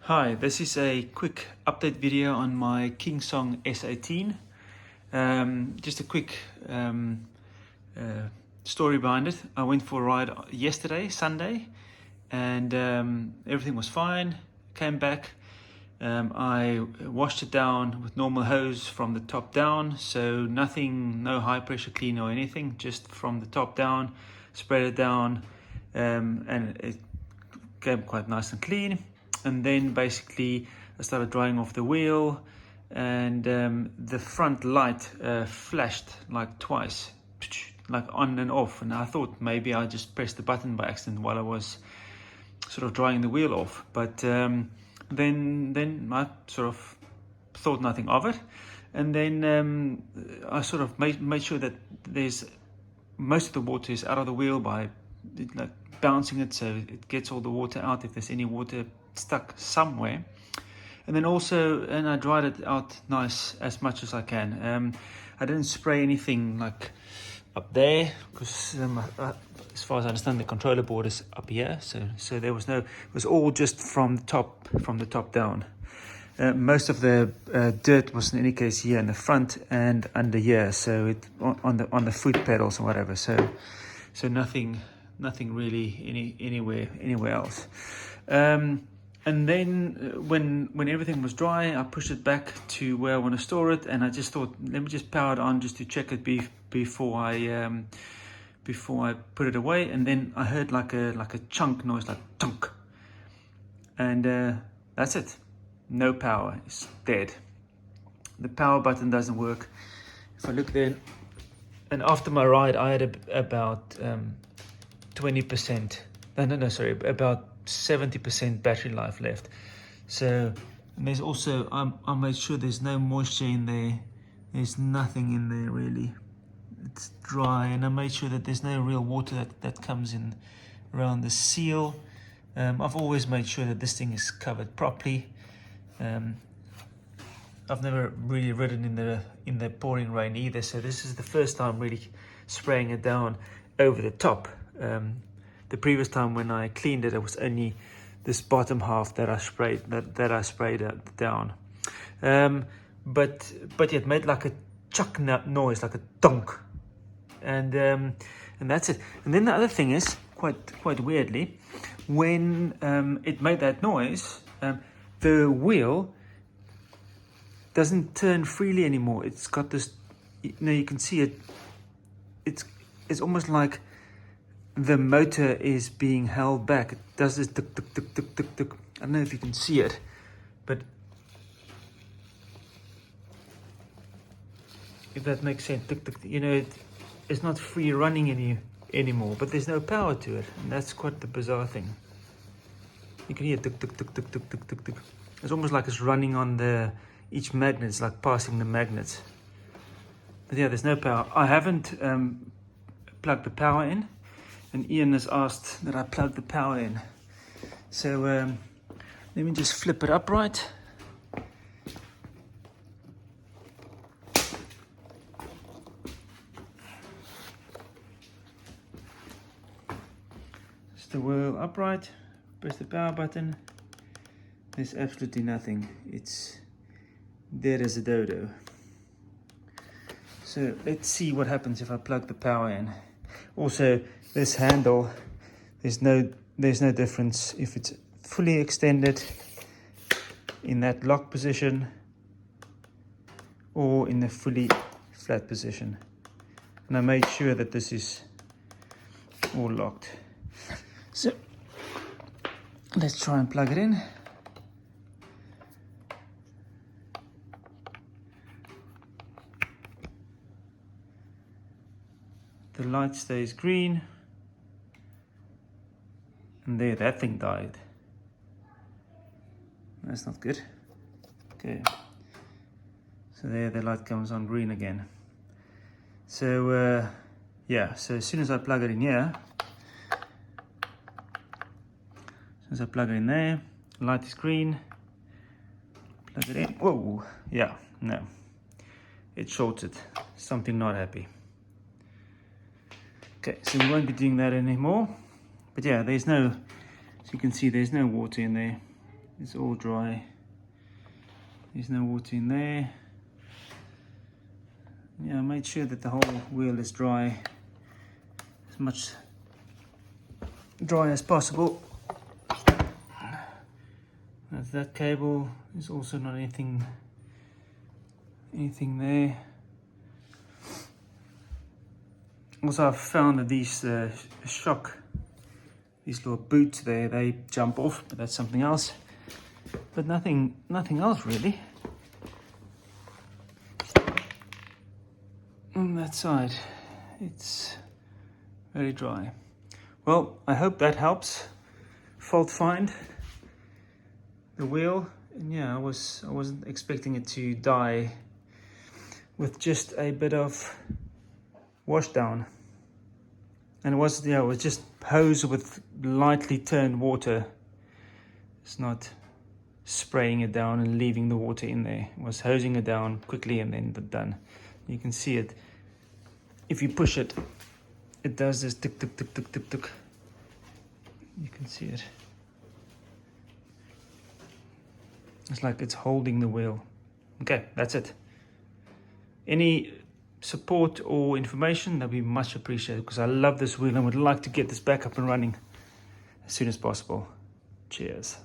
Hi, this is a quick update video on my Kingsong S18. Just a quick story behind it. I went for a ride yesterday, Sunday, and everything was fine. Came back. I washed it down with normal hose from the top down, so nothing, no high pressure cleaner or anything, just from the top down, sprayed it down, and it came quite nice and clean. And then basically I started drying off the wheel, and the front light flashed like twice, like on and off, and I thought maybe I just pressed the button by accident while I was sort of drying the wheel off, but then I sort of thought nothing of it, and then I sort of made sure that there's most of the water is out of the wheel by like bouncing it so it gets all the water out if there's any water stuck somewhere. And then also, and I dried it out nice as much as I can. I didn't spray anything like up there because as far as I understand, the controller board is up here, so there was no, it was all just from the top down. Most of the dirt was in any case here in the front and under here, so it on the foot pedals or whatever, so nothing really anywhere else. And then when everything was dry, I pushed it back to where I want to store it, and I just thought, let me just power it on just to check it before I put it away. And then I heard like a chunk noise, like tunk, and that's it. No power. It's dead. The power button doesn't work. If I look there, and after my ride, I had about 20%. No, sorry, about 70% battery life left. So, and there's also, I made sure there's no moisture in there. There's nothing in there really. It's dry, and I made sure that there's no real water that comes in around the seal. I've always made sure that this thing is covered properly. I've never really ridden in the pouring rain either, so this is the first time really spraying it down over the top. The previous time when I cleaned it, it was only this bottom half that I sprayed down. But yeah, it made like a chuck noise, like a thunk, and that's it. And then the other thing is quite weirdly, when it made that noise, the wheel doesn't turn freely anymore. It's got this, you can see it. It's almost like the motor is being held back. It does this tuk tuk tuk tuk tuk tuk. I don't know if you can see it, but if that makes sense, tuk tuk. It's not free running anymore, but there's no power to it, and that's quite the bizarre thing. You can hear tuk tuk tuk tuk tuk tuk tuk tuk. It's almost like it's running on each magnet. It's like passing the magnets. But yeah, there's no power. I haven't plugged the power in, and Ian has asked that I plug the power in. So let me just flip it upright. Just the wheel upright, press the power button. There's absolutely nothing. It's dead as a dodo. So let's see what happens if I plug the power in. Also, this handle, there's no difference if it's fully extended in that lock position or in the fully flat position. And I made sure that this is all locked. So let's try and plug it in. The light stays green, and there, that thing died. That's not good. Okay, so there the light comes on green again. So yeah, so as soon as I plug it in here, there, light is green. Plug it in. Whoa, yeah, no, it shorted. Something not happy. Okay, so we won't be doing that anymore. But yeah, there's no, as you can see, there's no water in there. It's all dry. There's no water in there. Yeah, I made sure that the whole wheel is dry, as much dry as possible. That cable is also not anything there. Also, I've found that these these little boots there, they jump off, but that's something else. But nothing else really. On that side, it's very dry. Well, I hope that helps fault find the wheel. And yeah, I wasn't expecting it to die with just a bit of wash down. And it was just hose with lightly turned water. It's not spraying it down and leaving the water in there. It was hosing it down quickly and then done. You can see it. If you push it, it does this tick, tick, tick, tick, tick, tick. You can see it. It's like it's holding the wheel. Okay, that's it. Any support or information, that'd be much appreciated, because I love this wheel and would like to get this back up and running as soon as possible. Cheers.